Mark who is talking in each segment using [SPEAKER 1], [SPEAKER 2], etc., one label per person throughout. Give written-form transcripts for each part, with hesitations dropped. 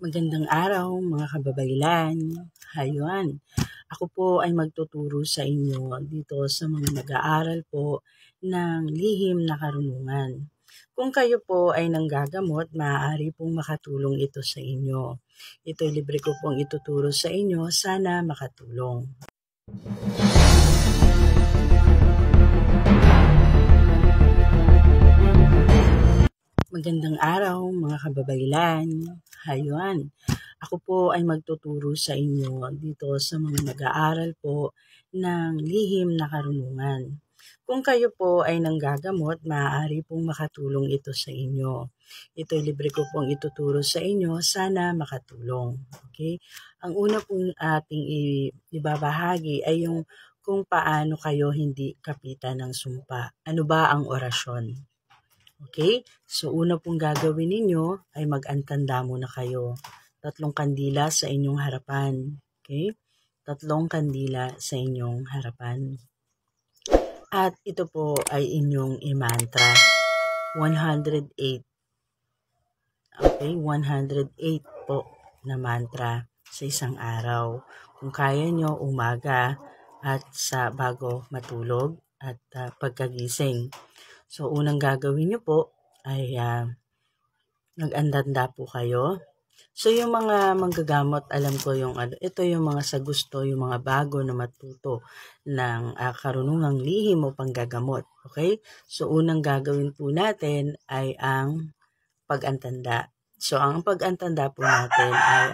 [SPEAKER 1] Magandang araw mga kababaylan. Hayun, ako po ay magtuturo sa inyo dito sa mga nag-aaral po ng lihim na karunungan. Kung kayo po ay nanggagamot, maaari pong makatulong ito sa inyo. Ito'y libre ko pong ituturo sa inyo. Sana makatulong. Magandang araw mga kababaylan. Hayun, ako po ay magtuturo sa inyo dito sa mga nag-aaral po ng lihim na karunungan. Kung kayo po ay nanggagamot, maaari pong makatulong ito sa inyo. Ito'y libre ko pong ituturo sa inyo. Sana makatulong. Okay? Ang una pong ating ibabahagi ay yung kung paano kayo hindi kapitan ng sumpa. Ano ba ang orasyon? Okay? So, una pong gagawin ninyo ay mag-antanda muna kayo. 3 kandila sa inyong harapan. Okay? 3 kandila sa inyong harapan. At ito po ay inyong i-mantra. 108. Okay? 108 po na mantra sa isang araw. Kung kaya nyo, umaga at sa bago matulog at pagkagising. So, unang gagawin nyo po ay nag-andanda po kayo. So, yung mga manggagamot, alam ko yung ito yung mga sa gusto, yung mga bago na matuto ng karunungang lihim o panggagamot. Okay? So, unang gagawin po natin ay ang pag-antanda. So, ang pag-antanda po natin ay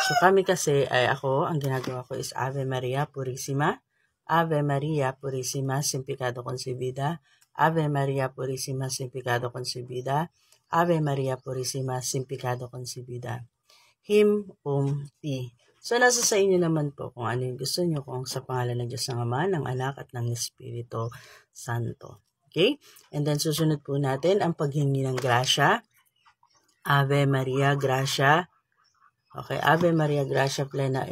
[SPEAKER 1] so kami kasi ay ang ginagawa ko is Ave Maria Purissima. Ave Maria Purissima, Simplicado Concebida. Ave Maria Purissima, Simplicado Concebida. Ave Maria Purissima, Simplicado Concebida. Him, Ti. So, nasa sa inyo naman po kung ano yung gusto nyo, kung sa pangalan ng Diyos ng Ama, ng Anak, at ng Espiritu Santo. Okay? And then, susunod po natin ang paghingi ng grasya. Ave Maria Gracia. Okay, Ave Maria Gracia plena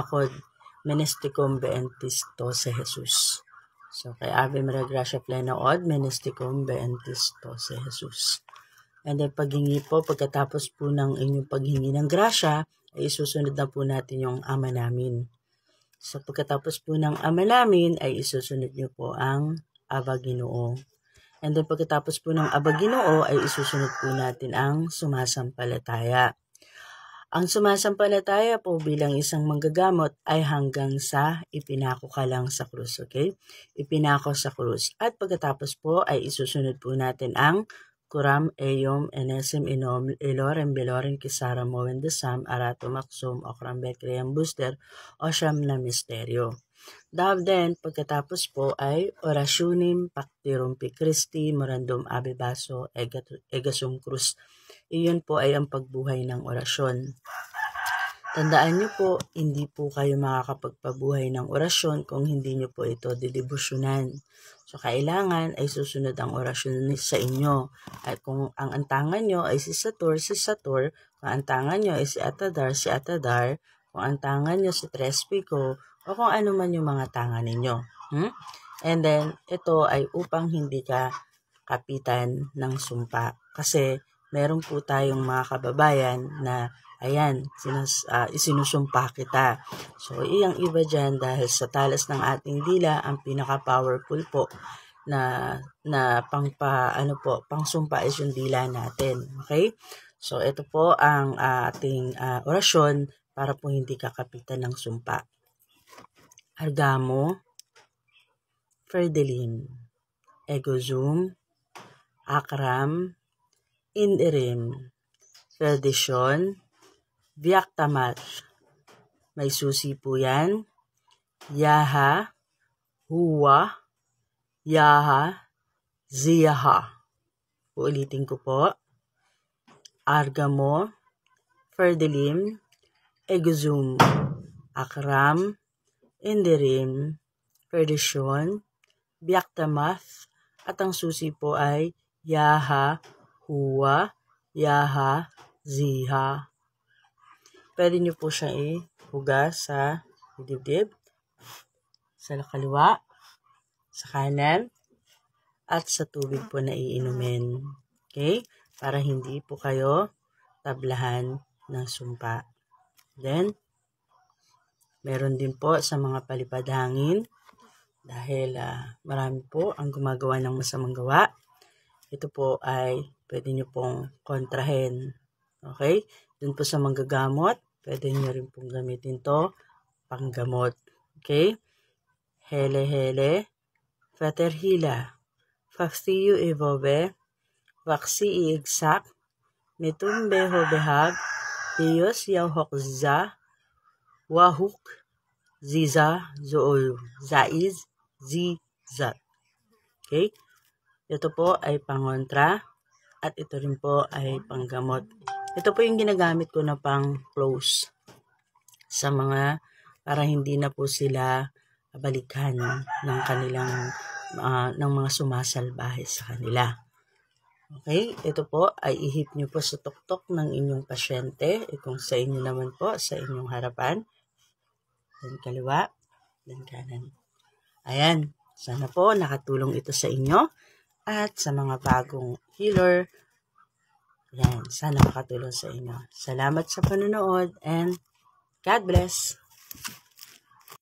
[SPEAKER 1] quod menesticum beentis tose Jesus. So, kay Ave Maria Gracia plena quod menesticum beentis tose Jesus. And then, paghingi po, pagkatapos po ng inyong paghingi ng grasya, ay isusunod na po natin yung Ama Namin. So, pagkatapos po ng Ama Namin, ay isusunod nyo po ang Aba Ginoo. And then, pagkatapos po ng Aba Ginoo, ay isusunod po natin ang sumasampalataya. Ang sumasampalataya po bilang isang manggagamot ay hanggang sa ipinako ka lang sa krus, okay? Ipinako sa krus. At pagkatapos po ay isusunod po natin ang Curam eum enesim inom ilorem belorem kisara movendesam arato maxum okram becream booster o siyam na misteryo. Then, pagkatapos po ay orasyonim pactirumpi Christi morandum abebaso egasum cruz. Iyon po ay ang pagbuhay ng orasyon. Tandaan nyo po, hindi po kayo makakapagpabuhay ng orasyon kung hindi nyo po ito didebosyonan. So, kailangan ay susunod ang orasyon sa inyo. At kung ang antangan nyo ay si Satur, kung ang antangan nyo ay si Atadar, kung ang antangan nyo si Trespico, o kung ano man yung mga tangan ninyo. And then, ito ay upang hindi ka kapitan ng sumpa. Kasi, meron po tayong mga kababayan na ayan, isinusumpa kita. So, iyang iba dyan dahil sa talas ng ating dila, ang pinaka-powerful po na pangsumpa is yung dila natin. Okay? So, ito po ang ating orasyon para po hindi kakapitan ng sumpa. Argamo, Ferdelin, Egozum, Akram, Indirim, Ferdisyon, Biaktamat. May susi po yan. Yaha, Huwa, Yaha, Ziyaha. Uulitin ko po. Argamo, Ferdilim, Egozum, Akram, Indirim, Ferdisyon, Biaktamat. At ang susi po ay Yaha, Huwa, Yaha, Ziha. Pwede nyo po siya ihugas sa dibdib, sa kaliwa, sa kanan, at sa tubig po na iinumin. Okay? Para hindi po kayo tablahan ng sumpa. Then, meron din po sa mga palipad hangin dahil marami po ang gumagawa ng masamang gawa. Ito po ay pwede nyo pong kontrahin. Okay? Dun po sa manggagamot, pwede nyo rin pong gamitin to panggamot. Okay? Hele hele, faterhila, faksiyu ibove, vaksi iigsak, mitumbe hobehag, iyos yauhokza, wahuk, ziza, zool, zaiz, zizat. Okay? Ito po ay pangontra at ito rin po ay panggamot. Ito po yung ginagamit ko na pang close sa mga para hindi na po sila balikan ng kanilang ng mga sumasalbahe sa kanila. Okay, ito po ay ihip nyo po sa tuktok ng inyong pasyente. Kung sa inyo naman po, sa inyong harapan. Dan kaliwa, dan kanan. Ayan, sana po nakatulong ito sa inyo. At sa mga bagong healer, yan, sana makatulong sa inyo. Salamat sa panonood and God bless!